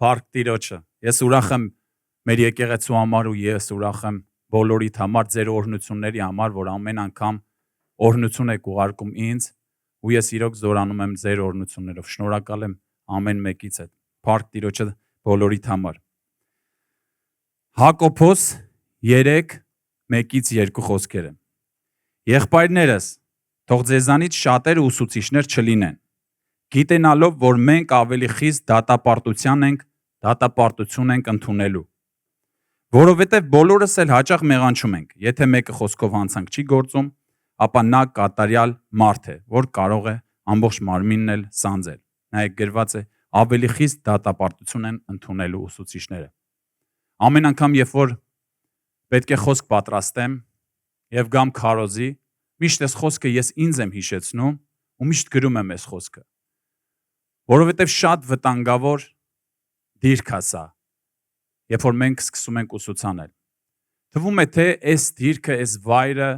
Փառք Տիրոջը։ Ես ուրախ եմ մեր եկեղեցու համար ու ես ուրախ եմ բոլորիդ համար, ձեր օրհնությունների համար, որ ամեն անգամ օրհնություն եք ուղարկում ինձ ու ես իրոք զորանում եմ ձեր օրհնություններով։ Շնորհակալ եմ ամեն մեկից հետ։ Փառք Տիրոջը բոլորիդ համար։ Հակոբոս 3:1-2 խոսքերը։ Եղբայրներս, թող ձեզանից շատերը ուսուցիչներ չլինեն, գիտենալով, որ մենք ավելի խիստ դատապարտություն ենք ընդունելու։ Որովհետև բոլորս էլ հաճախ մեղանչում ենք, եթե մեկը խոսքով հանցանք չի գործում, ապա նա կատարյալ մարդ է, որ կարող է ամբողջ մարմինն էլ սանձել։ Նայեք, գրված է, ավելի խիստ դատապարտություն են ընդունելու ուսուցիչները։ Ամեն անգամ, երբ որ պետք է խոսք պատրաստեմ եւ գամ քարոզի, միշտ այս խոսքը ես ինձ եմ հիշեցնում ու միշտ գրում եմ այս խոսքը։ Որովհետև շատ վտանգավոր դիրք է սա, երբ որ մենք սկսում ենք ուսուցանել։ Թվում է, թե այս դիրքը, այս վայրը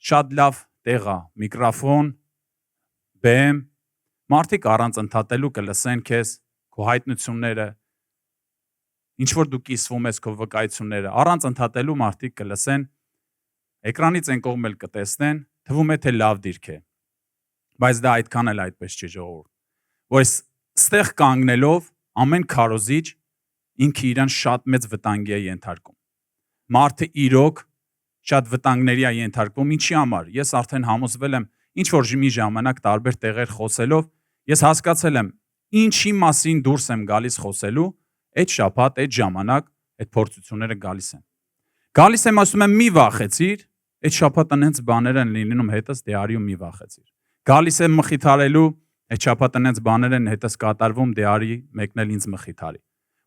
շատ լավ տեղ է, միկրոֆոն, բեմ, մարդիկ առանց ընդհատելու կլսեն քեզ, քո հայտնությունները, ինչ որ դու կիսվում ես քո վկայությունները, առանց ընդհատելու մարդիկ կլսեն, էկրանից այն կողմ էլ կտեսնեն, թվում է, թե լավ դիրք է։ Բայց դա այդքան էլ այդպես չի ժողովուրդ։ Որ ստեղ կանգնելով ամեն քարոզիչ ինքը իրան շատ մեծ վտանգի է ենթարկում։ Մարդը իրոք շատ վտանգների է ենթարկվում, ինչի համար։ Ես արդեն համոզվել եմ, ինչ որ մի ժամանակ տարբեր տեղեր խոսելով, ես հասկացել եմ, ինչի մասին դուրս եմ գալիս խոսելու, այդ շաբաթ, այդ ժամանակ, այդ փորձությունները գալիս են։ Գալիս եմ ասում եմ մի վախեցիր, այդ շաբաթը նենց բաներ են լինում հետս դե արի ու մի վախեցիր։ Գալիս եմ մխիթարելու, այդ շաբաթը նենց բաներ են հետս կատարվում, դե արի մեկն էլ ինձ մխիթարի։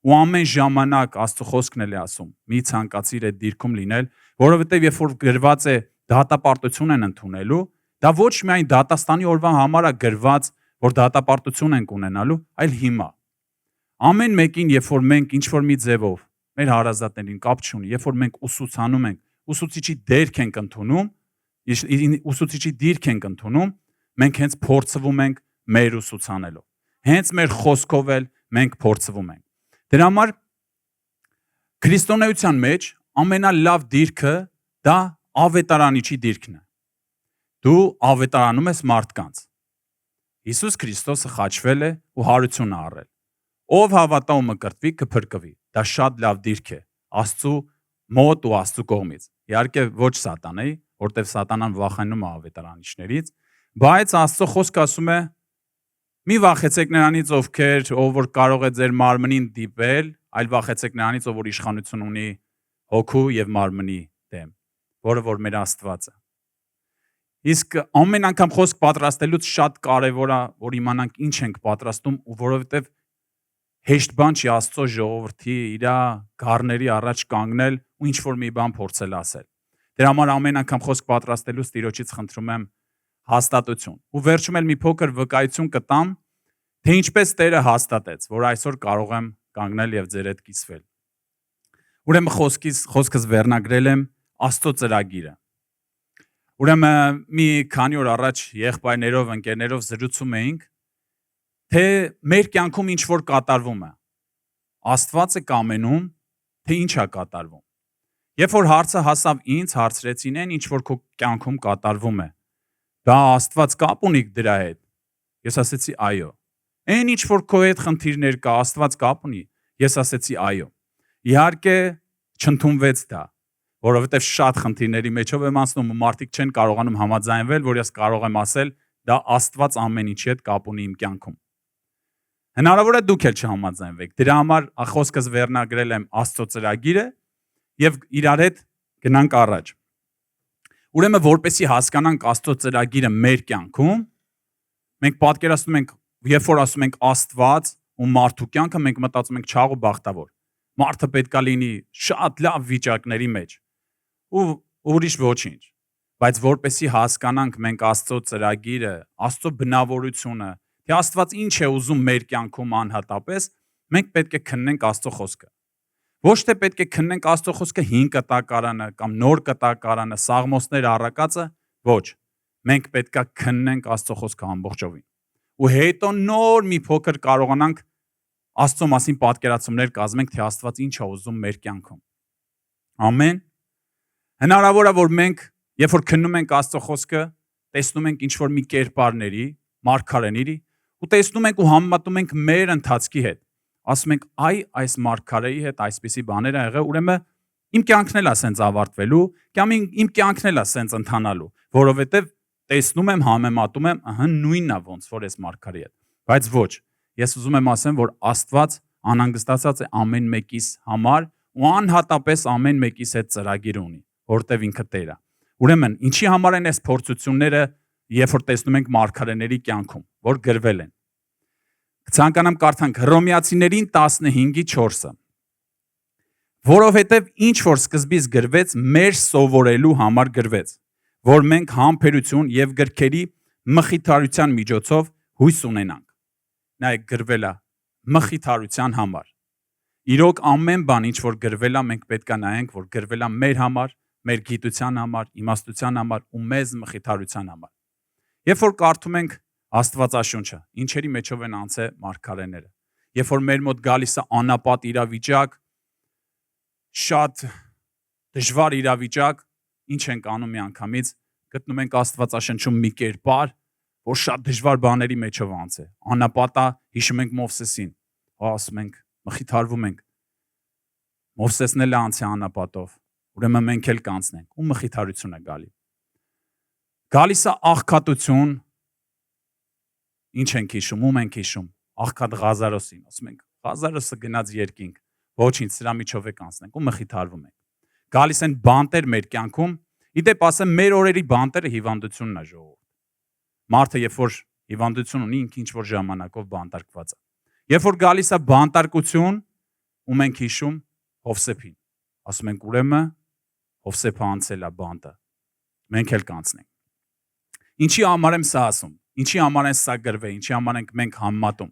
Ու ամեն ժամանակ Աստծո խոսքն էլ է ասում, մի ցանկացիր այդ դիրքում լինել, որովհետև երբ որ գրված է դատապարտություն են ընդունելու, դա ոչ միայն դատաստանի օրվա համար է գրված, որ դատապարտություն ենք ունենալու, այլ հիմա։ Ամեն մեկին, երբ որ մենք ինչ որ մի ձևով մեր հարազատներին կապ չունի, երբ որ մենք ուսուցանում ենք, ուսուցիչի դիրք ենք ընդունում, մենք հենց փորձվում ենք մեր ուսուցանելով։ Հենց մեր խոսքով էլ մենք փորձվում ենք։ Դրա համար քրիստոնեության մեջ ամենալավ դիրքը դա ավետարանիչի դիրքն է։ Դու ավետարանում ես մարդկանց։ Հիսուս Քրիստոսը խաչվել է ու հարություն է առել։ Ով հավատա ու մկրտվի կփրկվի։ Դա շատ լավ դիրք է Աստծու մոտ ու Աստծու կողմից։ Իհարկե ոչ սատանայի, որտեղ սատանան վախենում է ավետարանիչներից, բայց Աստծո խոսքը ասում է. մի վախեցեք նրանից, ով որ կարող է ձեր մարմնին դիպել, այլ վախեցեք նրանից, ով որ իշխանություն ունի հոգու եւ մարմնի դեմ, որը որ մեր Աստվածը։ Իսկ ամեն անգամ խոսք պատրաստելուց շատ կարևոր է, որ իմանանք ինչ ենք պատրաստում, ու որովհետեւ հեշտ բան չի Աստծո ժողովրդի իր գառների առաջ կանգնել ու ինչ որ մի բան փորձել ասել։ Դրա համար ամեն անգամ խոսք պատրաստելուց Տիրոջից խնդրում եմ հաստատություն։ Ու վերջում էլ մի փոքր վկայություն կտամ, թե ինչպես Տերը հաստատեց, որ այսօր կարող եմ կանգնել եւ ձեր հետ կիսվել։ Ուրեմն խոսքս վերնագրել եմ Աստծո ծրագիրը։ Ուրեմն մի քանի օր առաջ եղբայրներով, ընկերներով զրուցում էինք, թե մեր կյանքում ինչ որ կատարվում է։ Աստված է կամենում, թե ինչ է կատարվում։ Երբ որ հարցը հասավ ինձ, հարցրեցին են, ինչ որ քո կյանքում կատարվում է։ Դա Աստված կապ ունի դրա հետ։ Ես ասեցի այո։ Այն ինչ որ քո հետ խնդիրներ կա, Աստված կապ ունի։ Ես ասեցի այո։ Իհարկե չընդունվեց դա, որովհետև շատ խնդիրների մեջով եմ անցնում ու մարդիկ չեն կարողանում համաձայնվել, որ ես կարող եմ ասել, դա Աստված ամեն ինչի հետ կապ ունի իմ կյանքում։ Հնարավոր է դուք էլ չհամաձայնվեք։ Դրա համար խոսքս վերնագրել եմ Աստծո ծրագիրը եւ իրար հետ գնանք առաջ։ Ուրեմն որպեսի հասկանանք Աստծո ծրագիրը մեր կյանքում, մենք պատկերացնում ենք, երբ որ ասում ենք Աստված ու մարդու կյանքը, մենք մտածում ենք չաղ ու բախտավոր։ Մարդը պետքա լինի շատ լավ վիճակների մեջ ու ուրիշ ոչինչ։ Բայց որպեսի հասկանանք մենք Աստծո ծրագիրը, Աստծո բնավորությունը, թե Աստված ինչ է ուզում մեր կյանքում անհատապես, մենք պետք է քննենք Աստծո խոսքը։ Ոչ թե պետք է քննենք Աստծո խոսքը 5 կտակարանը կամ նոր կտակարանը, Սաղմոսներ առակածը, ոչ։ Մենք պետք է քննենք Աստծո խոսքը ամբողջովին։ Ու հետո նոր մի փոքր կարողանանք Աստծո մասին պատկերացումներ կազմենք, թե Աստված ինչ է ուզում մեր կյանքում։ Ամեն։ Հնարավոր է, որ մենք, երբ որ քննում ենք Աստծո խոսքը, տեսնում ենք ինչ-որ մի կերպարների, մարգարեների, ու տեսնում ենք ու համեմատում ենք մեր ընթացքի հետ։ Ասում ենք, այս մարգարեի հետ այսպիսի բաներ ա եղել, ուրեմն իմ կյանքն էլ է սենց ավարտվելու, կամ իմ կյանքն էլ է սենց ընթանալու, որովհետև տեսնում եմ, համեմատում եմ, նույնն է ոնց որ այս մարգարեի հետ։ Բայց ոչ, ես ուզում եմ ասեմ, որ Աստված անհանգստացած է ամեն մեկիս համար ու անհատապես ամեն մեկիս հետ ծրագիր ունի, որտեվ ինքը Տեր է։ Ուրեմն, ինչի համար են այս փորձությունները, երբ որ տեսնում ենք մարգարեների կյանքում, որ գրվել են։ Կցանկանամ կարդանք Հռոմեացիներին 15:4-ը։ Որովհետև ինչ որ սկզբից գրվեց, մեր սովորելու համար գրվեց, որ մենք համբերություն եւ գրքերի մխիթարության միջոցով հույս ունենանք։ Նայեք, գրվել է մխիթարության համար։ Իրոք ամեն բան, ինչ որ գրվել է, մենք պետք է նայենք, որ գրվել է մեր համար, մեր գիտության համար, իմաստության համար ու մեզ մխիթարության համար։ Երբ որ կարդում ենք Աստվածաշունչը, ինչերի մեջով են անցել մարգարեները։ Երբ որ մեր մոտ գալիս է անապատ իրավիճակ, շատ դժվար իրավիճակ, ինչ ենք անում միանգամից, գտնում ենք Աստվածաշնչում մի կերպար, որ շատ դժվար բաների մեջով անց է։ Անապատա, հիշում ենք Մովսեսին, ասում ենք, մխիթարվում ենք։ Մովսեսն էլ անց է անապատով, ուրեմն մենք էլ կանցնենք, ու մխիթարություն է գալի։ Գալիս է աղքատություն, ինչ ենք հիշում, ում ենք հիշում, աղքատ Ղազարոսին, ասում ենք, Ղազարոսը գնաց երկինք, ոչինչ, սրա միջով է կանցնենք ու մխիթարվում ենք։ Գալիս են բանտեր մեր կյանքում, իդեպ ասեմ, մեր օրերի բանտերը հիվանդությունն է ժողովուրդ։ Մարդը, երբ որ հիվանդություն ունի, ինքը ինչ որ ժամանակով բանտարկված է։ Երբ որ գալիս է բանտարկություն, ում ենք հիշում Հովսեփին, ասում ենք, ուրեմն Հովսեփը անցել է բանտը, մենք էլ կանցնենք։ Ինչի համար եմ սա ասում, ինչի համար են սա գրվել, ինչի համար ենք մենք համեմատում,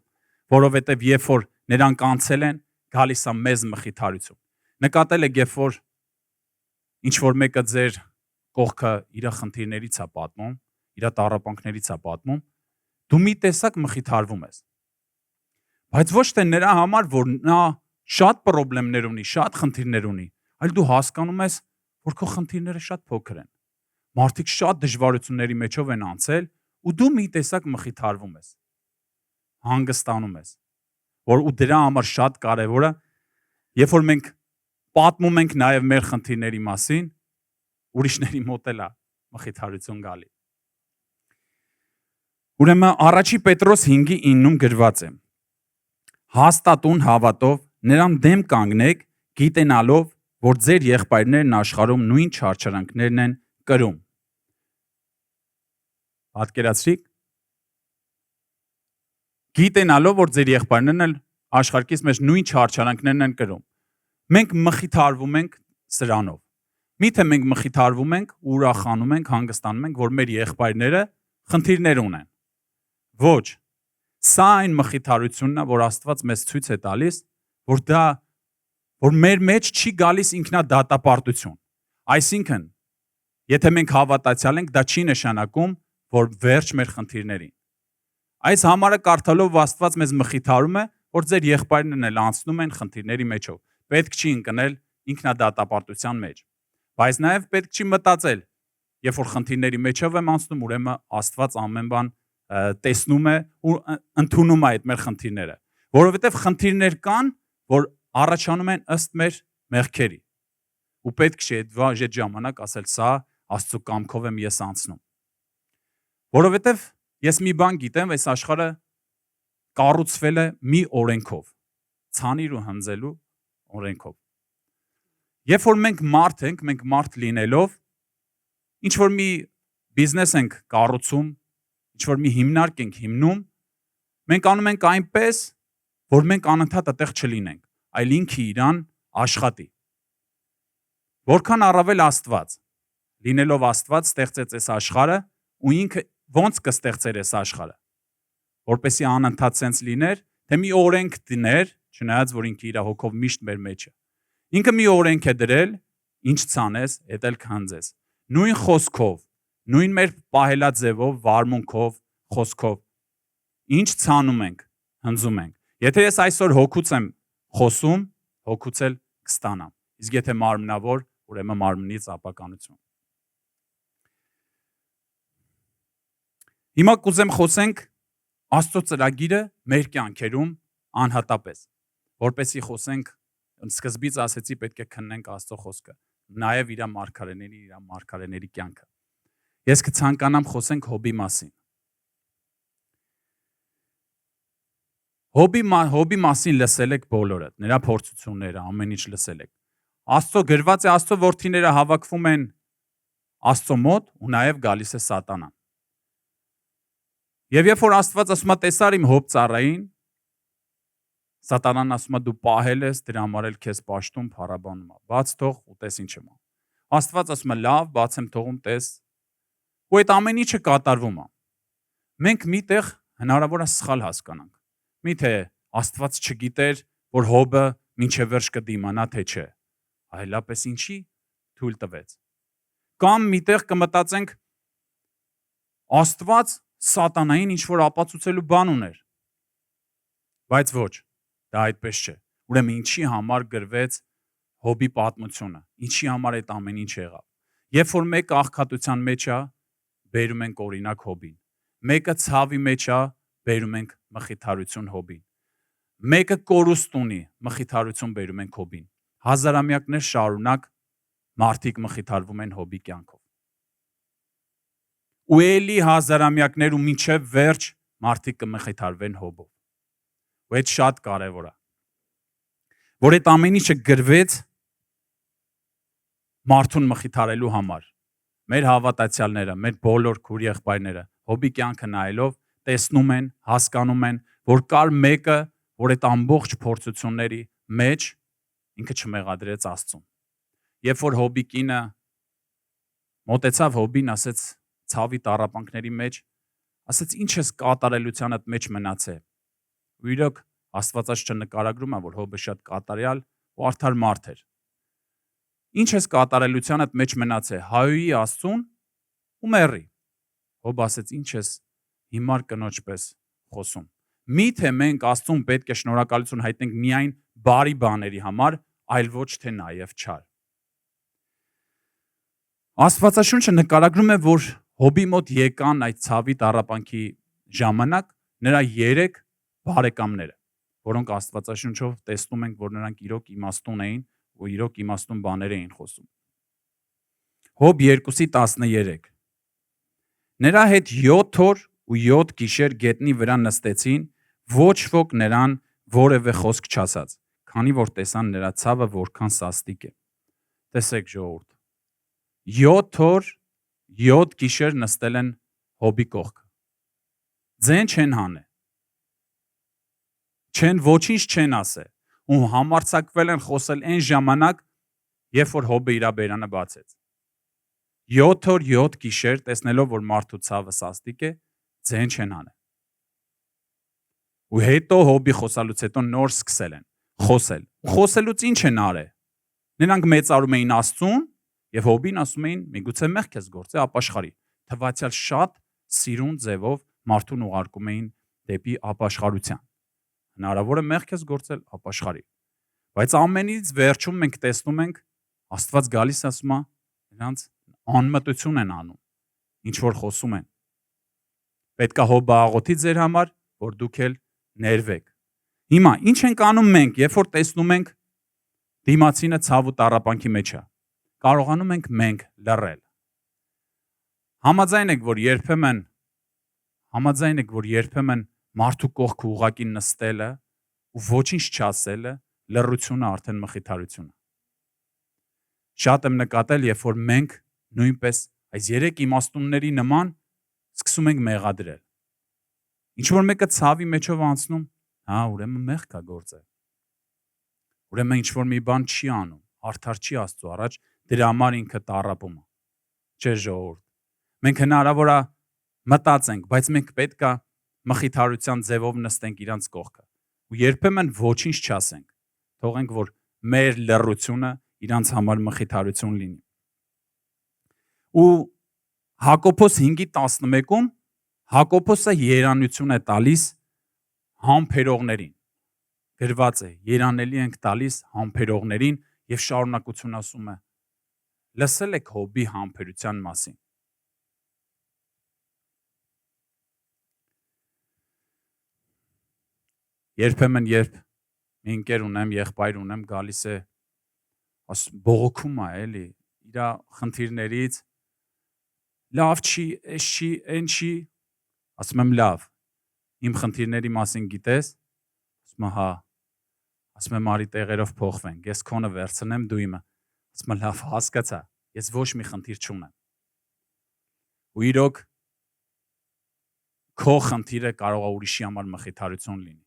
որովհետև երբ որ նրանք անցել են, գալիս է մեզ մխիթարություն։ Նկատել եք, երբ որ ինչ որ մեկը ձեր կողքը իր խնդիրներից է պատմում, իր տառապանքներից է պատմում, դու մի տեսակ մխիթարվում ես։ Բայց ոչ թե նրա համար, որ նա շատ խնդիրներ ունի, շատ խնդիրներ ունի, այլ դու հասկանում ես, որ քո խնդիրները շատ փոքր են։ Մարդիկ շատ դժվարությունների մեջով են անցել, ու դու մի տեսակ մխիթարվում ես։ Հանգստանում ես, որ ու դրա համար շատ կարևոր է, երբ որ մենք պատմում ենք նաև մեր խնդիրների մասին, ուրիշների մոտ էլ է մխիթարություն գալի։ Ուրեմն առաջի Պետրոս 5:9-ում գրված է. հաստատուն հավատով նրան դեմ կանգնեք, գիտենալով, որ ձեր եղբայրներն աշխարհում նույն չարչարանքներն են կրում։ Պատկերացրիք, գիտենալով, որ ձեր եղբայրներն էլ աշխարհից մեջ նույն չարչարանքներն են կրում։ Մենք մխիթարվում ենք սրանով։ Միթե մենք մխիթարվում ենք, ուրախանում ենք, հանգստանում ենք, որ մեր եղբայրները խնդիրներ ունեն։ Ոչ, սա այն մխիթարությունն է, որ Աստված մեզ ցույց է տալիս, որ մեր մեջ չի գալիս ինքնադատապարտություն։ Այսինքն, եթե մենք հավատացյալ ենք, դա չի նշանակում, որ վերջ մեր խնդիրներին։ Այս համարը կարդալով Աստված մեզ մխիթարում է, որ ձեր եղբայրներն էլ անցնում են խնդիրների մեջով։ Պետք չի ընկնել ինքնադատապարտության մեջ։ Բայց նաև պետք չի մտածել, երբ որ խնդիրների մեջով եմ անցնում, ուրեմն Աստված ամեն բան տեսնում է ու ընդունում է այդ մեր խնդիրները, որովհետև խնդիրներ կան, որ առաջանում են ըստ մեր մեղքերի։ Ու պետք չէ այդ ժամանակ ասել սա Աստծո կամքով եմ ես անցնում։ Որովհետև ես մի բան գիտեմ, այս աշխարհը կառուցվել է մի օրենքով, ցանիր ու հնձելու օրենքով։ Երբ որ մենք մարդ լինելով, ինչ որ մի բիզնես ենք կառուցում, ինչ որ մի հիմնարկ ենք հիմնում, մենք անում ենք այնպես, որ մենք անընդհատ այդտեղ չլինենք, այլ ինքը իրան աշխատի։ Որքան առավել Աստված, լինելով Աստված ստեղծեց այս աշխարհը, ու ինքը ոնց կստեղծեր այս աշխարհը, որպեսզի անընդհատ սենց լիներ, թե մի օրենք դներ, չնայած որ ինքը իր հոգով միշտ մեր մեջ է։ Ինքը մի օրենք է դրել, ինչ ցանես, էդ էլ կհանձես։ Նույն խոսքով, նույն մեր պահելաձևով, վարմունքով, խոսքով, ինչ ցանում ենք, հնձում ենք։ Եթե ես այսօր հոգուց եմ խոսում, հոգուց էլ կստանամ։ Իսկ եթե մարմնավոր, ուրեմն մարմնից ապականություն։ Հիմա կուզեմ խոսենք Աստծո ծրագիրը մեր կյանքերում անհատապես, որպեսզի խոսենք, սկզբից ասեցի պետք է քննենք Աստծո խոսքը, նաև իր մարգարեների կյանքը։ Ես կցանկանամ խոսենք Հոբի մասին։ Հոբի մասին լսել եք բոլորը, նրա փորձությունները, ամեն ինչ լսել եք։ Աստծո գրված է, Աստծո որդիները հավաքվում են Աստծո մոտ ու նաև գալիս է Սատանան։ Եվ երբ որ Աստված ասում է տեսար իմ Հոբ ծառային, Սատանան ասում է դու պահել ես, դրա համար էլ քեզ պաշտում փառաբանում է։ Բաց թող ու տես ինչ եմ։ Աստված ասում է լավ, բաց եմ թողում տես։ Ու այդ ամեն ինչը կատարվում է։ Մենք միտեղ հնարավոր է սխալ հասկանանք։ Միթե Աստված չգիտեր, որ Հոբը մինչև վերջ կդիմանա թե չէ։ Այլապես ինչի թույլ տվեց։ Կամ միտեղ կմտածենք Աստված Սատանային ինչ որ ապացուցելու բան ուներ։ Բայց ոչ, դա այդպես չէ։ Ուրեմն ինչի համար գրվեց Հոբի պատմությունը, ինչի համար այդ ամեն ինչ եղավ։ Երբ որ մեկը աղքատության մեջ է, բերում ենք օրինակ Հոբին։ Մեկը ցավի մեջ է, բերում ենք մխիթարություն Հոբին։ Մեկը կորուստ ունի, մխիթարություն բերում ենք Հոբին։ Հազարամյակներ շարունակ մարդիկ մխիթարվում են Հոբի կյանքով։ Ու էլի հազարամյակներ ու մինչև վերջ մարդիկ կմխիթարվեն Հոբով։ Ու այդ շատ կարևոր է։ Որ այդ ամեն ինչը գրվեց մարդուն մխիթարելու համար։ Մեր հավատացյալները, մեր բոլոր քույր եղբայրները Հոբի կյանքը նայելով տեսնում են, հասկանում են, որ կար մեկը, որ այդ ամբողջ փորձությունների մեջ ինքը չմեղադրեց Աստծուն։ Երբ որ Հոբի կինը մոտեցավ Հոբին, ասեց ցավի տառապանքների մեջ, ասեց ինչ ես կատարելությանդ մեջ մնացել։ Ու իրոք Աստվածաշունչը նկարագրում է, որ Հոբը շատ կատարյալ ու արդար մարդ էր։ Ինչ ես կատարելությանդ մեջ մնացել, հայոյի Աստծուն ու մեռի։ Հոբ ասեց ինչ ես հիմար կնոջ պես խոսում։ Միթե մենք Աստծուն պետք է շնորհակալություն հայտնենք միայն բարի բաների համար, այլ ոչ թե նաև չար։ Աստվածաշունչը նկարագրում է, որ Հոբի մոտ եկան այդ ցավի տառապանքի ժամանակ նրա 3 բարեկամները, որոնք Աստվածաշունչով տեսնում ենք, որ նրանք իրոք իմաստուն էին ու իրոք իմաստուն բաներ էին խոսում։ Հոբ 2:13 Նրա հետ 7 օր ու 7 գիշեր գետնի վրա նստեցին, ոչ ոք նրան որևէ խոսք չասաց, քանի որ տեսան նրա ցավը որքան սաստիկ է։ Տեսեք ժողովուրդ, 7 օր, 7 գիշեր նստել են Հոբի կողքը։ Ձեն չեն հանե։ Չեն ոչինչ չեն ասե։ Ու համարձակվել են խոսել այն ժամանակ, երբ որ Հոբը իր բերանը բացեց։ 7 օր, 7 գիշեր տեսնելով, որ մարդու ցավը սաստիկ է, ձեն չեն հանե։ Ու հետո Հոբի խոսալուց հետո նոր սկսել են խոսել։ Խոսելուց ինչ են արել։ Նրանք մեծարում էին Աստծուն եւ Հոբին ասում էին՝ միգուցե մեղք ես գործել ապաշխարի։ Թվացյալ շատ սիրուն ձևով մարդուն ուղարկում էին դեպի ապաշխարության։ Հնարավոր է մեղք ես գործել ապաշխարի։ Բայց ամենից վերջում մենք տեսնում ենք Աստված գալիս ասում է նրանց անմտություն են անում, ինչ որ խոսում են։ Պետքա Հոբը աղոթի ձեր համար, որ դուք էլ ներվեք։ Հիմա ինչ ենք անում մենք, երբ որ տեսնում ենք դիմացինը ցավ ու տառապանքի մեջ է։ Կարողանում ենք մենք լռել։ Համաձայն եք, որ երբեմն մարդու կողքը ուղակի նստելը ու ոչինչ չասելը լռությունը արդեն մխիթարություն է։ Շատ եմ նկատել, երբ որ մենք նույնպես այս 3 իմաստունների նման սկսում ենք մեղադրել։ Ինչ որ մեկը ցավի մեջով անցնում, հա, ուրեմն մեղք կա գործել։ Ուրեմն ինչ որ մի բան չի անում, արդար չի Աստծո առաջ, դրա համար ինքը տառապում է։ Չէ ժողովուրդ։ Մենք հնարավոր է մտածենք, բայց մենք պետք է մխիթարության ձևով նստենք իրանց կողքը։ Ու երբեմն ոչինչ չասենք։ Թողենք, որ մեր լռությունը իրանց համար մխիթարություն լինի։ Ու Հակոբոս 5:11-ում Հակոբոսը երանություն է տալիս համբերողներին, գրված է. երանելի ենք տալիս համբերողներին եւ շարունակություն ասում է. լսել եք Հոբի համբերության մասին։ Երբեմն երբ մի ընկեր ունեմ, եղբայր ունեմ, գալիս է բողոքում է, էլի, իր խնդիրներից, լավ չի, էս չի, այն չի, ասում եմ լավ, իմ խնդիրների մասին գիտես, ասում եմ հա, ասում եմ արի տեղերով փոխվենք, ես քոնը վերցնեմ, դու իմը, ասում եմ լավ, հասկացա, ես ոչ մի խնդիր չունեմ։ Ու իրոք քո խնդիրը կարող է ուրիշի համար մխիթարություն լինի։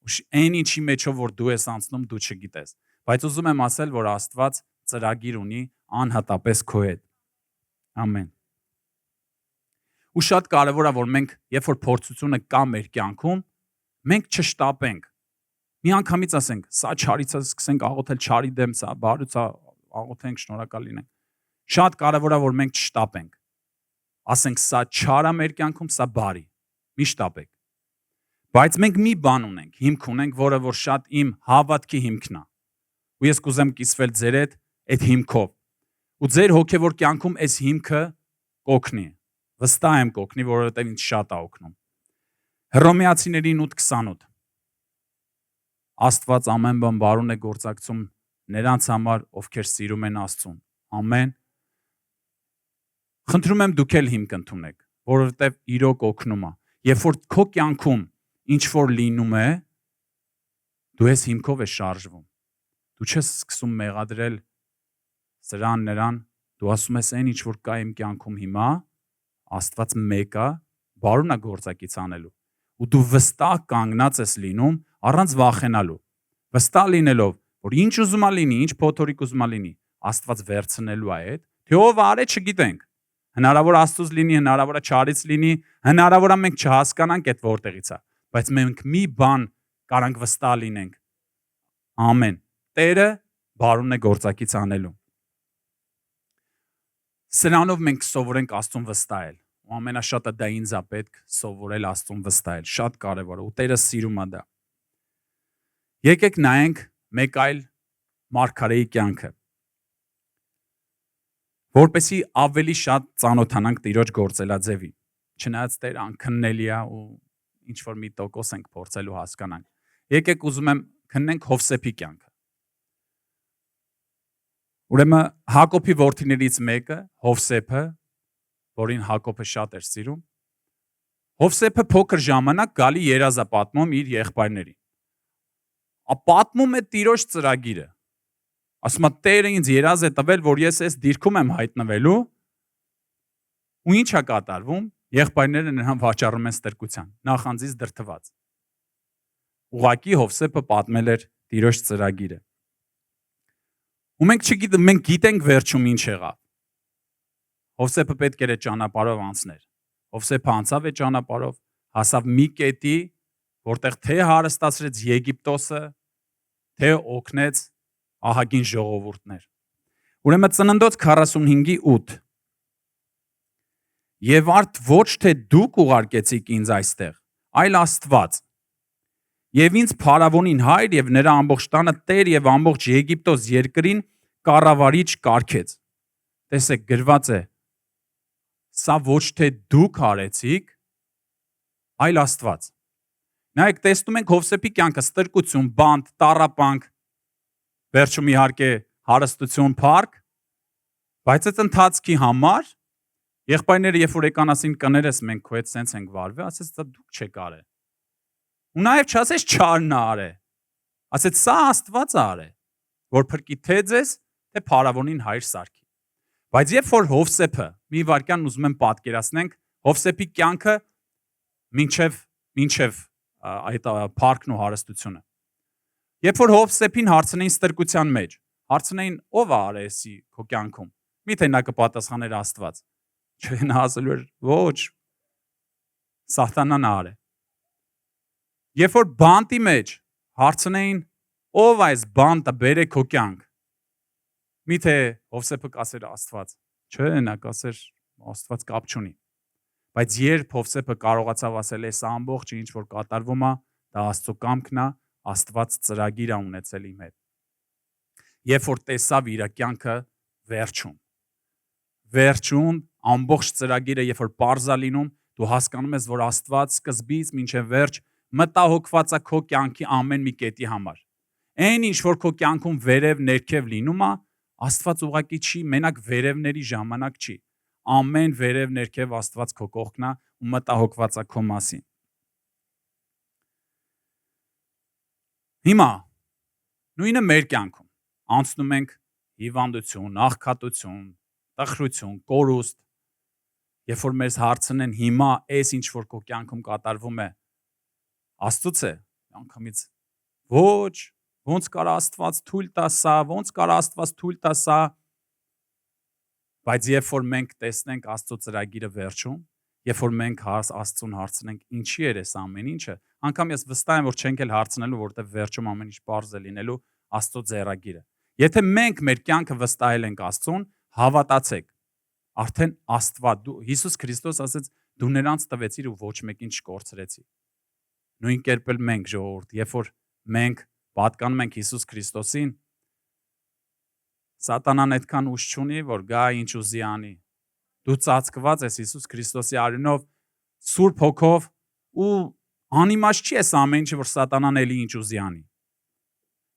Այն ինչի մեջով որ դու ես անցնում, դու չգիտես, բայց ուզում եմ ասել, որ Աստված ծրագիր ունի անհատապես քո հետ։ Ամեն։ Ու շատ կարևոր է, որ մենք, երբ որ փորձությունը կա մեր կյանքում, մենք չշտապենք։ Մի անգամից ասենք, սա չարիցը սկսենք աղոթել չարի դեմ, սա բարուց աղոթենք, շնորհակալ լինենք։ Շատ կարևոր է, որ մենք չշտապենք։ Ասենք, սա չար է մեր կյանքում, սա բարի։ Մի շտապեք։ Բայց մենք մի բան ունենք, հիմք ունենք, որը որ շատ իմ հավատքի հիմքն է։ Ու ես կուզեմ կիսվել ձեր հետ այդ հիմքով։ Ու ձեր հոգևոր կյանքում այս հիմքը կօգնի։ Վստահ եմ կօգնի, որովհետև ինձ շատ է օգնում։ Հռոմեացիներին 8:28 Աստված ամեն բան բարուն է գործակցում նրանց համար, ովքեր սիրում են Աստծուն։ Ամեն։ Խնդրում եմ դուք էլ հիմք ընդունեք, որովհետև իրոք օգնում է։ Երբ որ քո կյանքում ինչ որ լինում է, դու ես հիմքով ես շարժվում։ Դու չես սկսում մեղադրել սրան նրան, դու ասում ես այն ինչ որ կա իմ կյանքում հիմա, Աստված մեկ է, բարուն է գործակից անելու։ Ու դու վստահ կանգնած ես լինում առանց վախենալու։ Վստահ լինելով, որ ինչ ուզում է լինի, ինչ փոթորիկ ուզում է լինի, Աստված վերցնելու է այդ, թե ով արե չգիտենք։ Հնարավոր Աստծուց լինի, հնարավոր է չարից լինի, հնարավոր է մենք չհասկանանք այդ որտեղից է, բայց մենք մի բան կարանք վստահ լինենք։ Ամեն։ Տերը բարուն է գործակից անելու։ Սրանով մենք սովորենք Աստծուն վստահել։ Ու ամենաշատը դա ինձ է պետք սովորել Աստծուն վստահել։ Շատ կարևոր է, ու Տերը սիրում է դա։ Եկեք նայենք մեկ այլ մարգարեի կյանքը, որպեսզի ավելի շատ ծանոթանանք Տիրոջ գործելաձևին։ Չնայած Տերը անքննելի է ու ինչ որ մի տոկոս ենք փորձելու հասկանանք։ Եկեք ուզում եմ քննենք Հովսեփի կյանքը։ Ուրեմն Հակոբի որդիներից մեկը Հովսեփը, որին Հակոբը շատ էր սիրում, Հովսեփը փոքր ժամանակ գալի երազ է պատմում իր եղբայրներին։ Պատմում է Տիրոջ ծրագիրը։ Ասում է Տերը ինձ երազ է տվել, որ ես այս դիրքում եմ հայտնվելու։ Ու ինչ է կատարվում։ Եղբայրները նրան վաճառում են ստրկության, նախանձից դրդված։ Ուղղակի Հովսեփը պատմել էր Տիրոջ ծրագիրը։ Ու մենք գիտենք վերջում ինչ եղավ։ Հովսեփը պետք էր այդ ճանապարհով անցներ։ Հովսեփը անցավ այդ ճանապարհով, հասավ մի կետի, որտեղ թե հարստացրեց Եգիպտոսը, թե օգնեց ահագին ժողովուրդներ։ Ուրեմն Ծննդոց 45:8 Եվ արդ ոչ թե դուք ուղարկեցիք ինձ այստեղ, այլ Աստված։ Եվ ինձ Փարավոնին հայր եւ նրա ամբողջ տանը տեր եւ ամբողջ Եգիպտոս երկրին կառավարիչ կարգեց։ Տեսեք, գրված է. Սա ոչ թե դուք արեցիք, այլ Աստված։ Նայեք, տեսնում ենք Հովսեփի կյանքը ստրկություն, բանտ, տառապանք, վերջում իհարկե հարստություն, փառք, բայց այդ ընթացքի համար եղբայրները երբ որ եկան ասին կներես մենք քո հետ սենց ենք վարվել, ասեց դա դուք չեք արել։ Ու նաև չասեց չարն արե։ Ասեց սա Աստված արե, որ փրկի թե ձեզ, թե Փարավոնին հայր սարքի։ Բայց երբ որ Հովսեփը, մի վարքյան ուզում եմ պատկերացնենք Հովսեփի կյանքը մինչև այդ փառքն ու հարստությունը։ Երբ որ Հովսեփին հարցնեին ստրկության մեջ, հարցնեին ով է արեսի քո կյանքում։ Միթե նա կպատասխաներ Աստված։ Չէ, նա ասելու էր ոչ, Սատանան արե։ Երբ որ բանտի մեջ հարցնեին ով այս բանտը բերե քո կյանք, միթե Հովսեփը կասեր Աստված, չէ, նա կասեր Աստված կապ չունի։ Բայց երբ Հովսեփը կարողացավ ասել այս ամբողջը ինչ որ կատարվում է, դա Աստծո կամքն է, Աստված ծրագիր է ունեցել իմ հետ։ Երբ որ տեսավ իր կյանքը վերջում ամբողջ ծրագիրը երբ որ պարզ է լինում, դու հասկանում ես, որ Աստված սկզբից մինչև վերջ մտահոգված է քո կյանքի ամեն մի կետի համար։ Այն ինչ որ քո կյանքում վերև ներքև լինում է, Աստված ուղղակի չի, մենակ վերևների ժամանակ չի։ Ամեն վերև ներքև Աստված քո կողքն է ու մտահոգված է քո մասին։ Հիմա նույնը մեր կյանքում անցնում ենք հիվանդություն, աղքատություն, տխրություն, կորուստ, երբ որ մեզ հարցնեն հիմա այս ինչ որ քո կյանքում կատարվում է, Աստծուց է, անգամից ոչ, ոնց կար Աստված թույլ տա սա, ոնց կար Աստված թույլ տա սա, բայց երբ որ մենք տեսնենք Աստծո ծրագիրը վերջում, երբ որ մենք Աստծուն հարցնենք ինչի էր այս ամեն ինչը, անգամ ես վստահ եմ, որ չենք էլ հարցնելու, որտեղ վերջում ամեն ինչ պարզ է լինելու Աստծո ձեռագիրը։ Եթե մենք մեր կյանքը վստահել ենք Աստծուն, հավատացեք, արդեն Աստված, Հիսուս Քրիստոս ասեց, դու նրանց տվեցիր ու ոչ մեկին չկորցրեցի։ Նույն կերպ էլ մենք ժողովուրդ, երբ որ մենք պատկանում ենք Հիսուս Քրիստոսին, Սատանան այդքան ուժ չունի, որ գա ինչ ուզի անի։ Դու ծածկված ես Հիսուս Քրիստոսի արյունով, Սուրբ Հոգով ու անիմաստ չի էս ամեն ինչը, որ Սատանան էլի ինչ ուզի անի։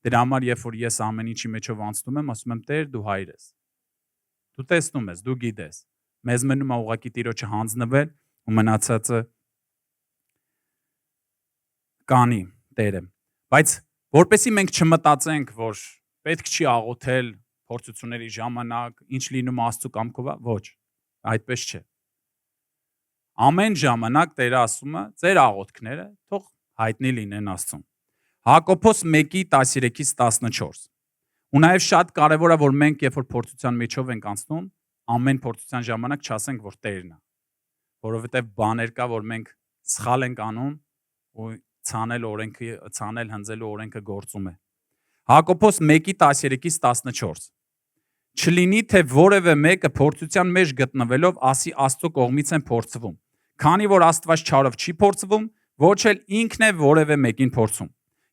Դրա համար երբ որ ես ամեն ինչի մեջով անցնում եմ, ասում եմ Տեր, դու հայր ես։ Դու տեսնում ես, դու գիտես։ Մեզ մնում է ուղղակի Տիրոջը հանձնվել ու մնացածը կանի Տերը։ Բայց որպեսզի մենք չմտածենք, որ պետք չի աղոթել փորձությունների ժամանակ, ինչ լինում Աստծո կամքով, ոչ, այդպես չէ։ Ամեն ժամանակ Տերը ասում է, ձեր աղոթքները թող հայտնի լինեն Աստծուն։ Հակոբոս 1:13-14։ Ու նաև շատ կարևոր է, որ մենք երբ որ փորձության միջով ենք անցնում, ամեն փորձության ժամանակ չասենք, որ Տերն է, որովհետև բաներ կա, որ մենք սխալ ենք անում ու ցանել հնձելու օրենքը գործում է։ Հակոբոս 1:13-14։ Չլինի, թե որևէ մեկը փորձության մեջ գտնվելով ասի Աստծո կողմից են փորձվում, քանի որ Աստված չարով չի փորձվում, ոչ էլ ինքն է որևէ մեկին փորձում։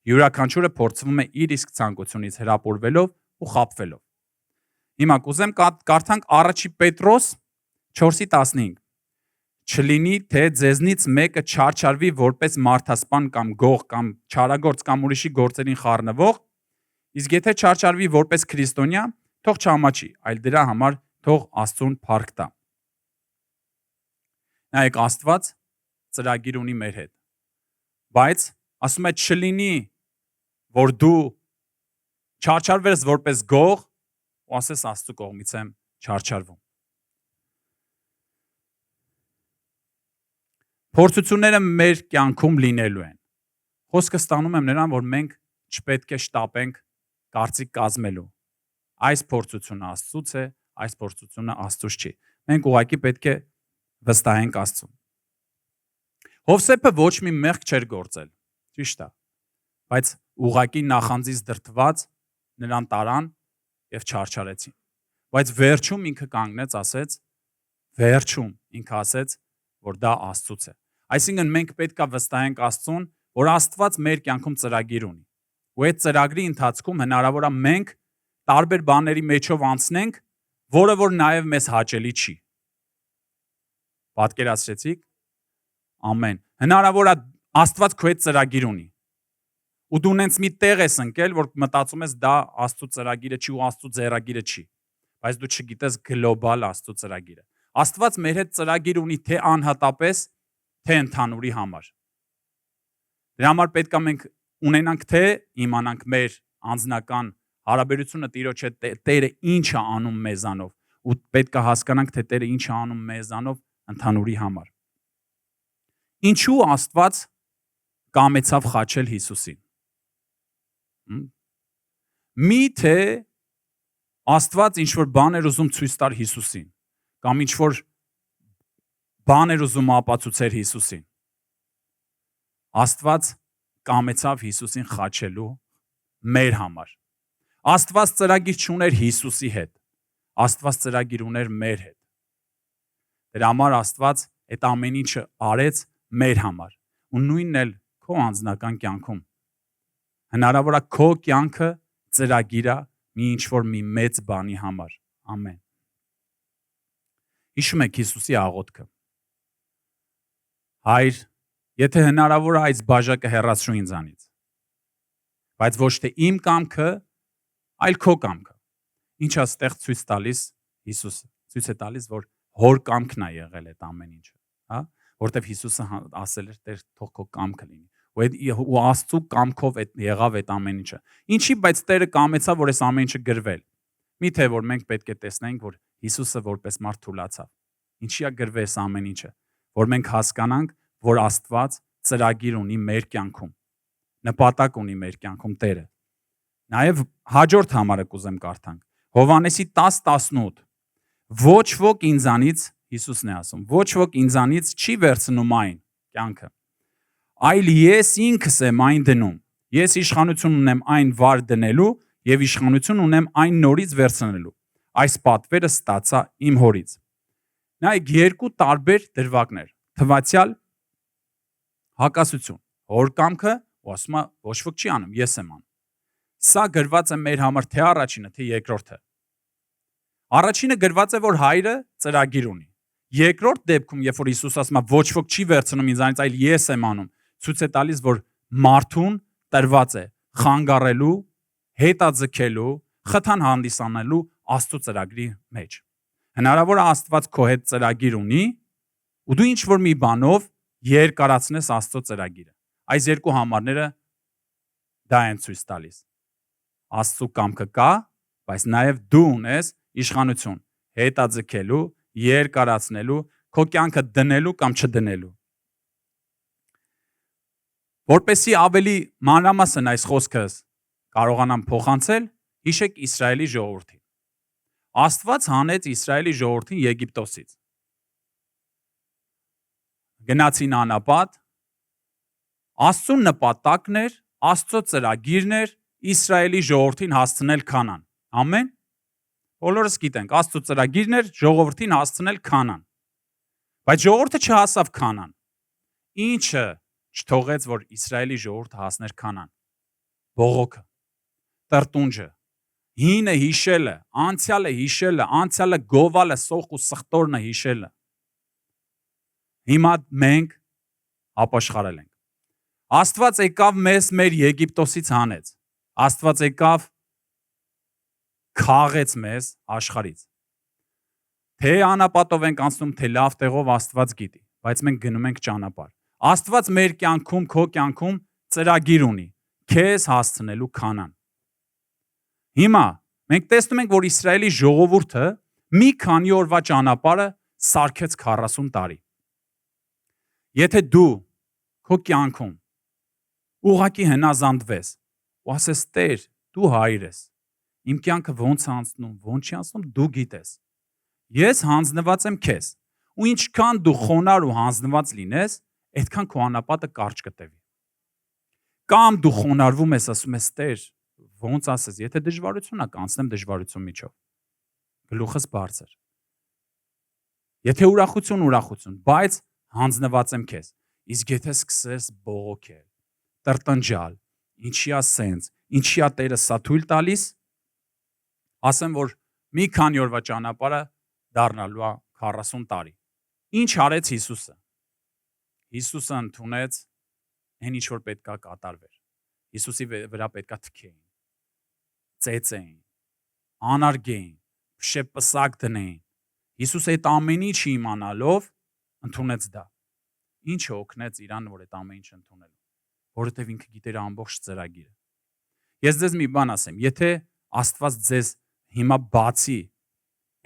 Յուրաքանչյուրը փորձվում է իր իսկ ցանկությունից հրապուրվելով ու խաբվելով։ Հիմա կուզեմ կարդանք 1 Պետրոս 4:15։ Չլինի, թե ձեզնից մեկը չարչարվի որպես մարդասպան կամ գող կամ չարագործ կամ ուրիշի գործերին խառնվող, իսկ եթե չարչարվի որպես քրիստոնյա, թող չամաչի, այլ դրա համար թող Աստծուն փառք տա։ Նայեք, Աստված ծրագիր ունի մեր հետ։ Բայց ասում է չլինի, որ դու չարչարվես որպես գող ու ասես Աստծո կողմից եմ չարչարվում։ Փորձությունները մեր կյանքում լինելու են։ Խոսքը ստանում եմ նրան, որ մենք չպետք է շտապենք կարծիք կազմելու։ Այս փորձությունը Աստծուց է, այս փորձությունը Աստծուց չի։ Մենք ուղղակի պետք է վստահենք Աստծուն։ Հովսեփը ոչ մի մեղք չէր գործել, ճիշտ է, բայց ուղղակի նախանձից դրդված նրան տարան եւ չարչարեցին։ Բայց վերջում ինքը կանգնեց, ասեց, որ դա Աստծուց է։ Այսինքն մենք պետք է վստահենք Աստծուն, որ Աստված մեր կյանքում ծրագիր ունի։ Ու այդ ծրագրի ընթացքում հնարավոր է մենք տարբեր բաների մեջով անցնենք, որը որ նաև մեզ հաճելի չի։ Պատկերացրեցիք։ Ամեն։ Հնարավոր է Աստված քո հետ ծրագիր ունի։ Ու դու նենց մի տեղ ես ընկել, որ մտածում ես դա Աստծո ծրագիրը չի ու Աստծո ձեռագիրը չի, բայց դու չգիտես գլոբալ Աստծո ծրագիրը։ Աստված մեր հետ ծրագիր ունի թե անհատապես, թե ընդհանուրի համար։ Դրա համար պետք է մենք ունենանք թե իմանանք մեր անձնական հարաբերությունը Տիրոջ հետ, Տերը ինչ է անում մեզանով, ու պետք է հասկանանք, թե Տերը ինչ է անում մեզանով ընդհանուրի համար։ Ինչու Աստված կամեցավ խաչել Հիսուսին։ Միթե Աստված ինչ-որ բան էր ուզում ցույց տալ Հիսուսին, կամ ինչ-որ բան էր ուզում ապացուցել Հիսուսին։ Աստված կամեցավ Հիսուսին խաչելու մեր համար։ Աստված ծրագիր չուներ Հիսուսի հետ, Աստված ծրագիր ուներ մեր հետ։ Դրա համար Աստված այդ ամեն ինչը արեց մեր համար։ Ու նույնն էլ քո անձնական կյանքում։ Հնարավոր է քո կյանքը ծրագիր է մի ինչ-որ մի մեծ բանի համար։ Ամեն։ Հիշում եք Հիսուսի աղոթքը։ Հայր, եթե հնարավոր է այս բաժակը հեռացրու ինձանից։ Բայց ոչ թե իմ կամքը, այլ քո կամքը։ Ինչա ստեղ ցույց տալիս Հիսուսը։ Ցույց է տալիս, որ հոր կամքն է եղել այդ ամեն ինչը, հա? Որտեվ Հիսուսը ասել էր Տեր թող քո կամքը լինի։ Ու Աստծու կամքով եղավ այդ ամեն ինչը։ Ինչի, բայց Տերը կամեցավ, որ այս ամեն ինչը գրվել։ Միթե որ մենք պետք է տեսնենք, որ Հիսուսը որպես մարդ թուլացավ։ Ինչի է գրվել այս ամեն ինչը, որ մենք հասկանանք, որ Աստված ծրագիր ունի մեր կյանքում։ Նպատակ ունի մեր կյանքում Տերը։ Նաև հաջորդ համարը կուզեմ կարդանք։ Հովհաննեսի 10:18 Ոչ ոք ինձանից, Հիսուսն է ասում, ոչ ոք ինձանից չի վերցնում այն կյանքը, այլ ես ինքս եմ այն դնում։ Ես իշխանություն ունեմ այն վար դնելու եւ իշխանություն ունեմ այն նորից վերցնելու։ Այս պատվերը ստացա իմ հորից։ Նայեք, երկու տարբեր դրվագներ, թվացial հակասություն։ Հոր կամքը, ու ասում է ոչ ոք չի անում, ես եմ անում։ Սա գրված է մեր համար թե առաջինը, թե երկրորդը։ Առաջինը գրված է, որ հայրը ծրագիր ունի։ Երկրորդ դեպքում, երբ որ Հիսուս ասում է ոչ ոք չի վերցնում ինձանից, այլ ես եմ անում, ցույց է տալիս, որ մարդուն տրված է խանգարելու, հետաձգելու, խթան հանդիսանալու Աստծո ծրագրի մեջ։ Հնարավոր է Աստված քո հետ ծրագիր ունի, ու դու ինչ-որ մի բանով երկարացնես Աստծո ծրագիրը։ Այս երկու համարները դա են ցույց տալիս։ Աստծո կամքը կա, բայց նաև դու ունես իշխանություն հետաձգելու, երկարացնելու, քո կյանքը դնելու կամ չդնելու։ Որպեսզի ավելի մանրամասն այս խոսքը կարողանամ փոխանցել, հիշեք Իսրայելի ժողովրդին։ Աստված հանեց Իսրայելի ժողովրդին Եգիպտոսից։ Գնացին անապատ, Աստծո նպատակն էր, Աստծո ծրագիրն էր Իսրայելի ժողովրդին հասցնել Քանան։ Ամեն։ Բոլորս գիտենք, Աստծո ծրագիրն էր ժողովրդին հասցնել Քանան։ Բայց ժողովուրդը չհասավ Քանան։ Ինչը չթողեց, որ Իսրայելի ժողովուրդը հասներ Քանան։ Բողոքը, տրտունջը, հինը հիշելը, անցյալը հիշելը, անցյալը գովալը, սոխ ու սխտորնը հիշելը։ Հիմա մենք ապաշխարել ենք։ Աստված եկավ մեզ մեր Եգիպտոսից հանեց։ Աստված եկավ քաղեց մեզ աշխարից։ Թե անապատով ենք անցնում, թե լավ տեղով Աստված գիտի, բայց մենք գնում ենք ճանապարհ։ Աստված մեր կյանքում, քո կյանքում ծրագիր ունի, քեզ հասցնելու Քանան։ Հիմա մենք տեսնում ենք, որ Իսրայելի ժողովուրդը մի քանի օրվա ճանապարհը սարքեց 40 տարի։ Եթե դու քո կյանքում ուղղակի հնազանդվես ու ասես Տեր, դու հայր ես, իմ կյանքը ոնց է անցնում, ոնց չի անցնում, դու գիտես։ Ես հանձնված եմ քեզ, ու ինչքան դու խոնար ու հանձնված լինես, այդքան քո անապատը կարճ կտևի։ Կամ դու խոնարհվում ես, ասում ես Տեր, ոնց ասես, եթե դժվարություն է, կանցնեմ դժվարություն միջով։ Գլուխս բարձր։ Եթե ուրախություն, բայց հանձնված եմ քեզ։ Իսկ եթե սկսես բողոքել, տրտնջալ, ինչի է սենց, ինչի է Տերը սա թույլ տալիս, ասեմ, որ մի քանի օրվա ճանապարհը դառնալու է 40 տարի։ Ինչ արեց Հիսուսը։ Հիսուսը ընդունեց այն ինչ որ պետքա կատարվեր։ Հիսուսի վրա պետքա թքեին, ծեծեին, անարգեին, շեպսակ դնեին։ Հիսուսը այդ ամեն ինչը իմանալով ընդունեց դա։ Ինչը օգնեց իրան, որ այդ ամեն ինչը ընդունելու, որովհետև ինքը գիտեր ամբողջ ծրագիրը։ Ես ձեզ մի բան ասեմ, եթե Աստված ձեզ հիմա բացի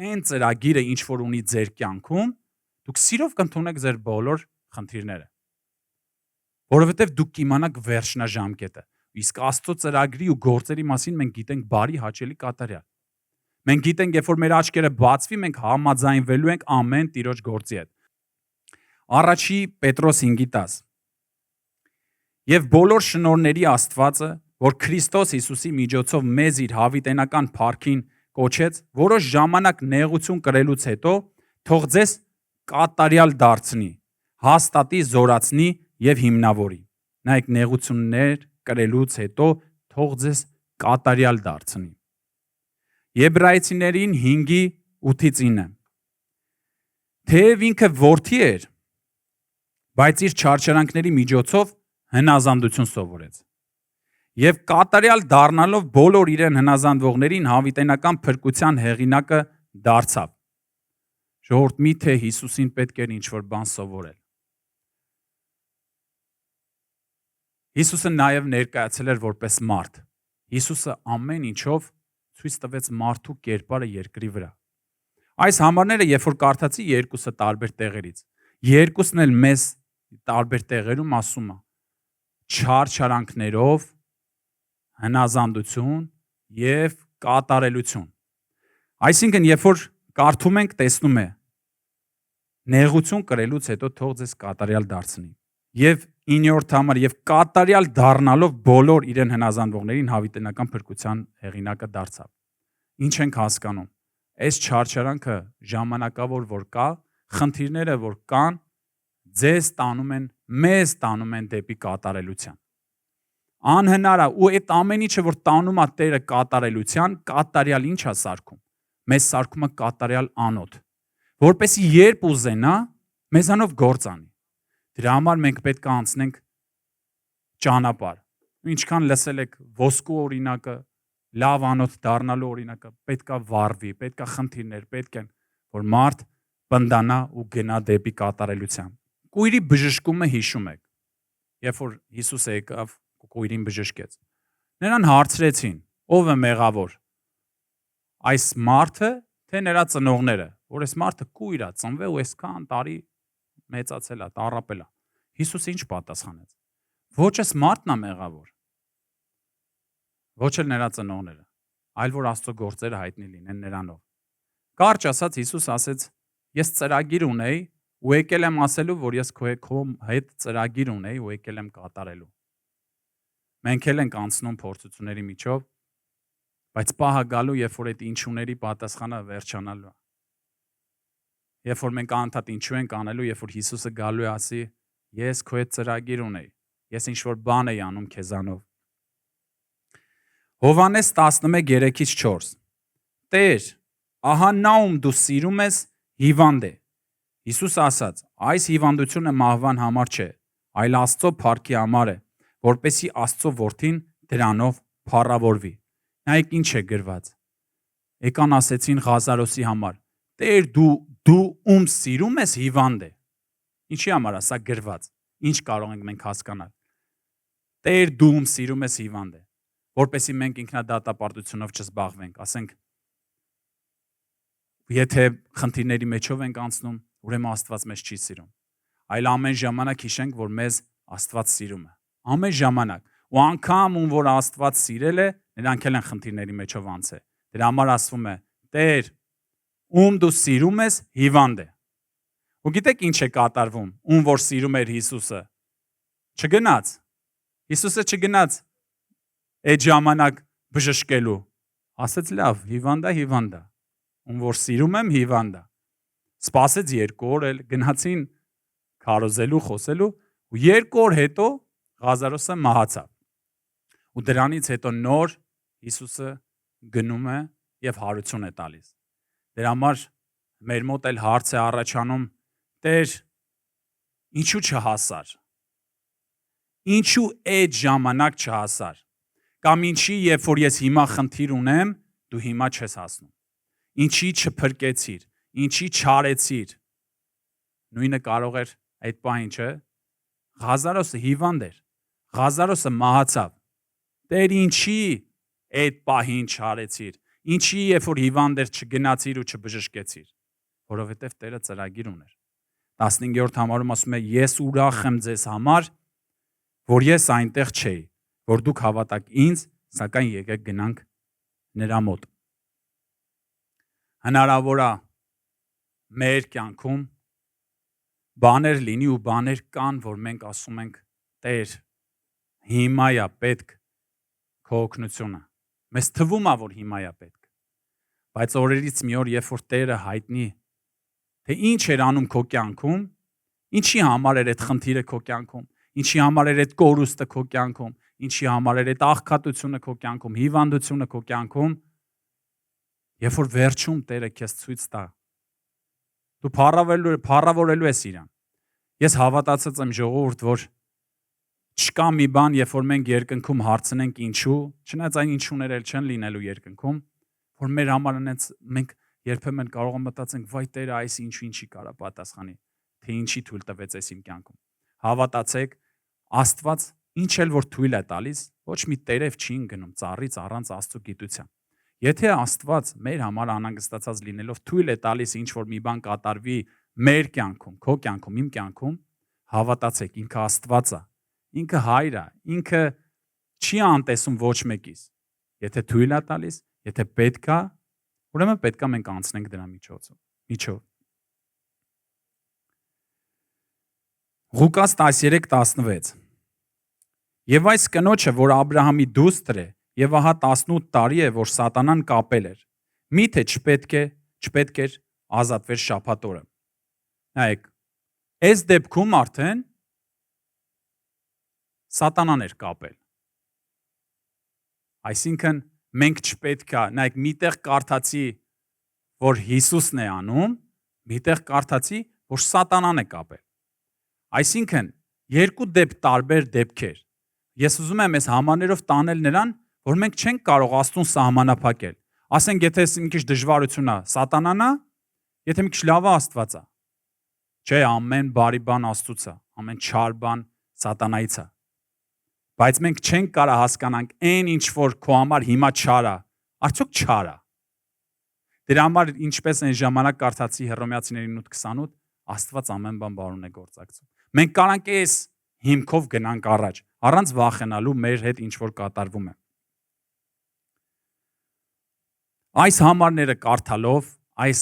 այն ծրագիրը, ինչ որ ունի ձեր կյանքում, դուք սիրով կընդունեք ձեր բոլոր խնդիրները։ Որովհետև դուք կիմանաք վերջնաժամկետը։ Իսկ Աստծո ծրագրի ու գործերի մասին մենք գիտենք բարի հաճելի կատարյալ։ Մենք գիտենք, երբ որ մեր աչքերը բացվի, մենք համաձայնվելու ենք ամեն Տիրոջ գործի հետ։ Առաջի Պետրոս 5:10 Եվ բոլոր շնորհների Աստվածը, որ Քրիստոս Հիսուսի միջոցով մեզ իր հավիտենական փառքին կոչեց, որոշ ժամանակ նեղություն կրելուց հետո, թող ձեզ կատարյալ դարձնի, հաստատի, զորացնի եւ հիմնավորի։ Նայեք, նեղություններ կրելուց հետո թող ձեզ կատարյալ դարձնի։ Եբրայեցիներին 5:8-9 Թեև ինքը որդի էր, բայց իր չարչարանքների միջոցով հնազանդություն սովորեց։ Եվ կատարյալ դառնալով բոլոր իրեն հնազանդվողներին հավիտենական փրկության հեղինակը դարձավ։ Ժողովուրդ, միթե Հիսուսին պետք էր ինչ-որ բան սովորել։ Հիսուսը նաև ներկայացել էր որպես մարդ։ Հիսուսը ամեն ինչով ցույց տվեց մարդու կերպարը երկրի վրա։ Այս համարները, երբ որ կարդացի երկուսը տարբեր տեղերից, երկուսն էլ մեզ տարբեր տեղերում ասում է չարչարանքներով հնազանդություն եւ կատարելություն։ Այսինքն, երբ որ կարդում ենք, տեսնում է նեղություն կրելուց հետո թող ձեզ կատարյալ դարձնի։ Եվ 9-րդ համար եւ կատարյալ դառնալով բոլոր իրեն հնազանդվողներին հավիտենական փրկության հեղինակը դարձավ։ Ինչ ենք հասկանում։ Այս չարչարանքը ժամանակավոր որ կա, խնդիրները որ կան, ձեզ տանում են, մեզ տանում են դեպի կատարելության։ Անհնար է ու այդ ամեն ինչը որ տանում է Տերը կատարելության, կատարյալ ինչ է սարքում։ Մեզ սարքում է կատարյալ անոթ, որպեսզի երբ ուզենա, մեզանով գործ անի։ Դրա համար մենք պետք է անցնենք ճանապարհ։ Ինչքան լսել եք ոսկու օրինակը, լավ անոթ դառնալու օրինակը, պետք է վառվի, պետք է խնդիրներ, պետք են, որ մարդ բնդանա ու գնա դեպի կատարելության։ Կույրի բժշկումը հիշում եք։ Երբ որ Հիսուսը եկավ, կույրին բժշկեց։ Նրան հարցրեցին. ով է մեղավոր։ Այս մարդը, թե նրա ծնողները, որ այս մարդը կույր է, ծնվել ու այսքան տարի մեծացել է, տառապել է։ Հիսուսը ինչ պատասխանեց։ Ոչ այս մարդն է մեղավոր։ Ոչ էլ նրա ծնողները, այլ որ Աստծո գործերը հայտնի լինեն նրանով։ Կարճ ասած Հիսուս ասեց. ես ծրագիր ունեի ու եկել եմ ասելու, որ ես քո հետ ծրագիր ունեի ու եկել եմ կատարելու։ Մենք էլ ենք անցնում փորձությունների միջով, բայց պահը գալու, երբ որ այդ ինչուների պատասխանը վերջանալու է։ Երբ որ մենք անընդհատ ինչու ենք անելու, երբ որ Հիսուսը գալու է ասի, ես քո հետ ծրագիր ունեի, ես ինչ-որ բան էի անում քեզանով։ Հովհաննես 11:3-4 Տեր, ահա նա ում դու սիրում ես հիվանդ է։ Հիսուս ասաց. այս հիվանդությունը մահվան համար չէ, այլ Աստծո փառքի համար է, որպեսզի Աստծո որդին դրանով փառավորվի։ Նայեք ինչ է գրված։ Եկան ասեցին Ղազարոսի համար. Տեր, դու ում սիրում ես հիվանդ է։ Ինչի համար է սա գրված։ Ինչ կարող ենք մենք հասկանալ։ Տեր, դու ում սիրում ես հիվանդ է, որպեսզի մենք ինքնադատապարտությունով չզբաղվենք, ասենք եթե խնդիրների մեջով ենք անցնում, ուրեմն Աստված մեզ չի սիրում։ Այլ ամեն ժամանակ հիշենք, որ մեզ Աստված սիրում է։ Ամեն ժամանակ։ Ու անգամ ում որ Աստված սիրել է, նրանք էլ են խնդիրների մեջով անցել։ Դրա համար ասվում է. Տեր, ում դու սիրում ես, հիվանդ է։ Ու գիտեք ինչ է կատարվում։ Ում որ սիրում էր Հիսուսը, չգնաց։ Հիսուսը չգնաց այդ ժամանակ բժշկելու։ Ասեց լավ, հիվանդ է, հիվանդ է։ Ում որ սիրում եմ, հիվանդ է։ Սպասեց 2 օր էլ գնացին քարոզելու, խոսելու ու 2 օր հետո Ղազարոսը մահացավ։ Ու դրանից հետո նոր Հիսուսը գնում է եւ հարություն է տալիս։ Դրա համար մեր մոտ էլ հարց է առաջանում. Տեր, ինչու չհասար։ Ինչու այդ ժամանակ չհասար։ Կամ ինչի, երբ որ ես հիմա խնդիր ունեմ, դու հիմա չես հասնում։ Ինչի չփրկեցիր, ինչի չարեցիր։ Նույնը կարող էր այդ պահին, չէ՞։ Ղազարոսը հիվանդ էր։ Ղազարոսը մահացավ։ Տեր, ինչի այդ պահին չարեցիր։ Ինչի, երբ որ հիվանդ էր, չգնացիր ու չբժշկեցիր։ Որովհետև Տերը ծրագիր ուներ։ 15-րդ համարում ասում է. ես ուրախ եմ ձեզ համար, որ ես այնտեղ չէի, որ դուք հավատաք ինձ, սակայն եկեք գնանք նրա մոտ։ Հնարավոր է մեր կյանքում բաներ լինի ու բաներ կան, որ մենք ասում ենք. Տեր, հիմա է պետք քո օգնությունը։ Մեզ թվում է, որ հիմա է պետք։ Բայց օրերից մի օր, երբ որ Տերը հայտնի, թե ինչ էր անում քո կյանքում, ինչի համար էր այդ խնդիրը քո կյանքում, ինչի համար էր այդ կորուստը քո կյանքում, ինչի համար էր այդ աղքատությունը քո կյանքում, հիվանդությունը քո կյանքում, երբ որ վերջում Տերը քեզ ցույց տա։ Դու փառավորելու ես իրան։ Ես հավատացած եմ ժողովուրդ, որ չկա մի բան, երբ որ մենք երկնքում հարցնենք ինչու, չնայած այն ինչուներ էլ չեն լինելու երկնքում, որ մեր համար այնց մենք երբեմն կարող ենք մտածենք, վայ Տերը այս ինչի կարա պատասխանի, թե ինչի թույլ տվեց այս իմ կյանքում։ Հավատացեք, Աստված ինչ էլ որ թույլ է տալիս, ոչ մի տերև չի ընկնում ծառից առանց Աստծո գիտության։ Եթե Աստված մեր համար անհանգստացած լինելով թույլ է տալիս ինչ որ մի բան կատարվի մեր կյանքում, քո կյանքում, իմ կյանքում, հավատացեք, ինքը Աստված է, ինքը Հայր է, ինքը չի անտեսում ոչ մեկից։ Եթե թույլ է տալիս, եթե պետք է, ուրեմն պետք է մենք անցնենք դրա միջով։ Ղուկաս 13:16 Եվ այս կնոջը, որ Աբրահամի դուստր է, եւ ահա 18 տարի է, որ սատանան կապել էր, միթե չպետք էր ազատվեր շաբաթ օրը։ Նայեք, այս դեպքում արդեն սատանան էր կապել։ Այսինքն մենք չպետք է, նայեք, միտեղ կարդացի, որ Հիսուսն է անում, միտեղ կարդացի, որ սատանան է կապել։ Այսինքն երկու տարբեր դեպքեր։ Ես ուզում եմ այս համաներով տանել նրան, որ մենք չենք կարող Աստծուն սահմանափակել։ Ասենք, եթե մի քիչ դժվարություն է, սատանան է, եթե մի քիչ լավ է, Աստված է։ Չէ, ամեն բարի բան Աստծուց է, ամեն չար բան սատանայից է։ Բայց մենք չենք կարող հասկանանք այն ինչ որ քո համար հիմա չար է, արդյոք չար է։ Դրա համար ինչպես այն ժամանակ կարդացի Հռոմեացիներին 8:28, Աստված ամեն բան բարուն է գործակցում։ Մենք կարանք այս հիմքով գնանք առաջ, առանց վախենալու մեր հետ ինչ որ կատարվում է։ Այս համարները կարդալով, այս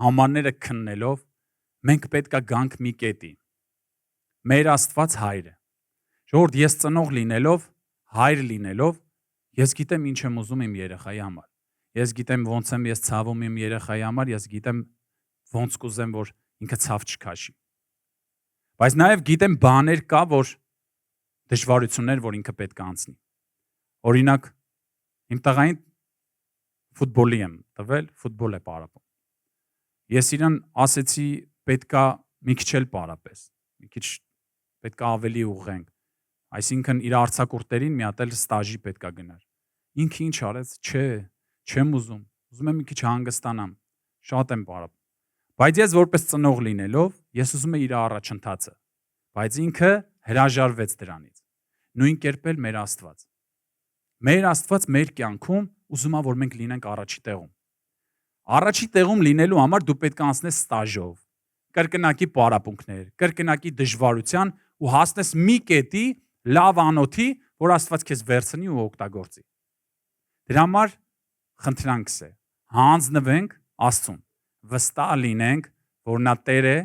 համարները քննելով, մենք պետք է գանք մի կետի։ Մեր Աստված Հայր է։ Ժողովուրդ, ես ծնող լինելով, հայր լինելով, ես գիտեմ ինչ եմ ուզում իմ երեխայի համար։ Ես գիտեմ ոնց եմ ես ցավում իմ երեխայի համար, ես գիտեմ ոնց կուզեմ, որ ինքը ցավ չքաշի։ Բայց նաև գիտեմ բաներ կա, որ դժվարություններ, որ ինքը պետք է անցնի։ Օրինակ, իմ տղային ֆուտբոլի եմ տվել, ֆուտբոլ է պարապում։ Ես իրան ասեցի, պետքա մի քիչ էլ պարապես, մի քիչ պետքա ավելի ուղղենք։ Այսինքն իր արձակուրդերին մի հատ էլ ստաժի պետքա գնար։ Ինքը ինչ արեց, չեմ ուզում եմ մի քիչ հանգստանամ, շատ եմ պարապում։ Բայց ես որպես ծնող լինելով, ես ուզում եմ իր առաջընթացը, բայց ինքը հրաժարվեց դրանից։ Նույն կերպ էլ մեր Աստված։ Մեր Աստված մեր կյանքում ուզում է, որ մենք լինենք առաջի տեղում։ Առաջի տեղում լինելու համար դու պետք է անցնես ստաժով, կրկնակի պարապմունքներ, կրկնակի դժվարության ու հասնես մի կետի լավ անոթի, որ Աստված քեզ վերցնի ու օգտագործի։ Դրա համար խնդրանքս է, հանձնվենք Աստծուն, վստահ լինենք, որ նա Տեր է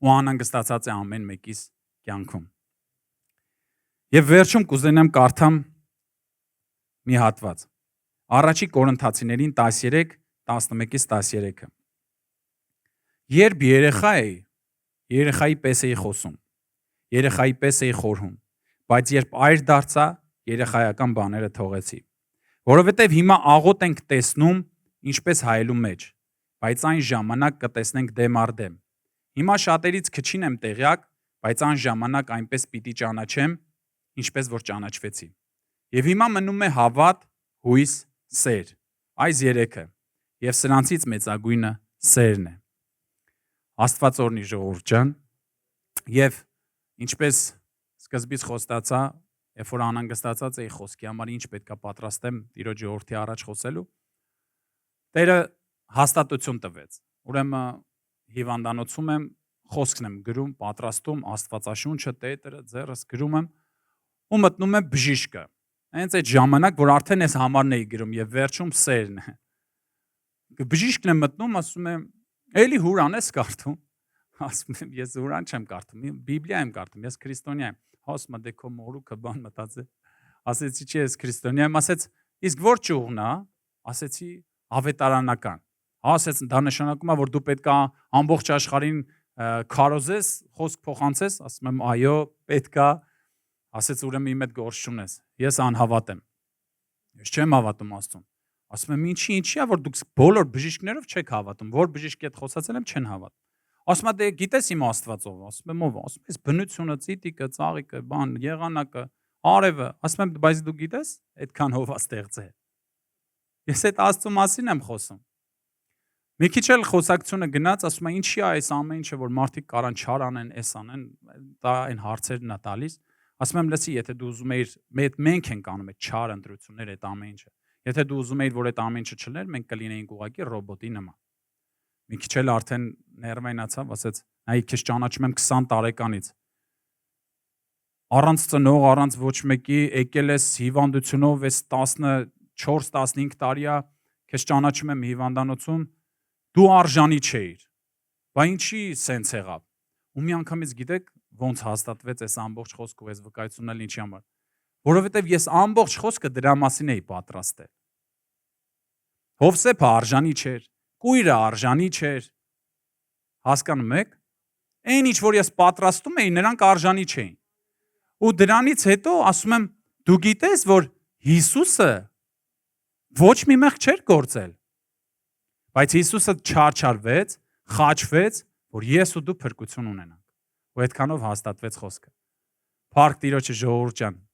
ու անհանգստացած է ամեն մեկիս կյանքում։ Եվ վերջում կուզենամ կարդամ մի հատված։ Առաջի Կորինթացիներին 13:11-13։ Երբ երեխա էի, երեխայի պես էի խոսում, երեխայի պես էի խորհում, բայց երբ այր դարձա, երեխայական բաները թողեցի։ Որովհետև հիմա աղոտ ենք տեսնում, ինչպես հայելու մեջ, բայց այն ժամանակ կտեսնենք դեմ առ դեմ։ Հիմա շատերից քչին եմ տեղյակ, բայց այն ժամանակ այնպես պիտի ճանաչեմ, ինչպես որ ճանաչվեցի։ Եվ հիմա մնում է հավատ, հույս, սեր, այս երեքը, եւ սրանցից մեծագույնը սերն է։ Աստված օրհնի ժողովուրդ ջան, եւ ինչպես սկզբից խոստացա, երբ որ անհանգստացած էի խոսքի համար ինչ պետքա պատրաստեմ Տիրոջ ժողովրդի առաջ խոսելու, Տերը հաստատություն տվեց։ Ուրեմն հիվանդանոցում եմ, խոսքն եմ գրում, պատրաստում, Աստվածաշունչը, Տետրը, ձեռս գրում եմ ու մտնում եմ բժիշկը։ Հենց այդ ժամանակ, որ արդեն այս համարն էի գրում եւ վերջում սերն է։ Բժիշկն է մտնում, ասում է, «Էլի Հուրան ես կարդում»։ Ասում եմ, ես Հուրան չեմ կարդում, Բիբլիա եմ կարդում, ես քրիստոնյա եմ։ Ասում է, դե քո մորուքը բան մտածել։ Ասեցի, չի, ես քրիստոնյա եմ, ասեց, իսկ ո՞ր ճյուղն է։ Ասեցի, ավետարանական։ Ասեց, դա նշանակում է, որ դու պետք է ամբողջ աշխարհին քարոզես, խոսք փոխանցես, ասում եմ, այո, պետք է։ Ասեց ուրեմն իմ հետ գործ չունես։ Ես անհավատ եմ։ Ես չեմ հավատում Աստծուն։ Ասում եմ ինչի է որ դուք բոլոր բժիշկներով չեք հավատում, որ բժիշկի հետ խոսացել եմ չեն հավատում։ Ասում է դե գիտես իմ Աստվածով, ասում եմ ով, ասում ես բնությունը, ծիտիկը, ծաղիկը, բան, եղանակը, արևը, ասում եմ բայց դու գիտես այդքան ով է ստեղծել։ Ես այդ Աստծո մասին եմ խոսում։ Մի քիչ էլ խոսակցությունը գնաց, ասում է ինչի է այս ամեն ինչը որ մարդիկ կարան չար անեն, էս անեն, դա այն հարցերն է տալիս։ Ասում եմ լսի, եթե դու ուզում ես, մենք ենք անում այդ չար ընտրությունները, այդ ամեն ինչը։ Եթե դու ուզում ես, որ այդ ամեն ինչը չլներ, մենք կլինեինք ուղղակի ռոբոտի նման։ Մի քիչ էլ արդեն ներվայնացավ, ասեց, այ քեզ ճանաչում եմ 20 տարեկանից։ Առանց ծնող, առանց ոչ մեկի եկել ես հիվանդությունով, այս 14-15 տարիա քեզ ճանաչում եմ հիվանդանոցում, դու արժանի չէիր։ Բա ինչի սենց եղավ։ Ու մի անգամից գիտեք ոնց հաստատվեց այս ամբողջ խոսքը ու այս վկայությունն էլ ինչի համար։ Որովհետև ես ամբողջ խոսքը դրա մասին էի պատրաստել։ Հովսեփը արժանի չէր, կույրը արժանի չէր։ Հասկանում եք։ Այն ինչ որ ես պատրաստում էի, նրանք արժանի չէին։ Ու դրանից հետո ասում եմ, դու գիտես, որ Հիսուսը ոչ մի մեղ չէր գործել։ Բայց Հիսուսը չարչարվեց, խաչվեց, որ ես ու դու փրկություն ունենանք։ Ու այդքանով հաստատվեց խոսքը։ Փառք Տիրոջը ժողովուրդ ջան։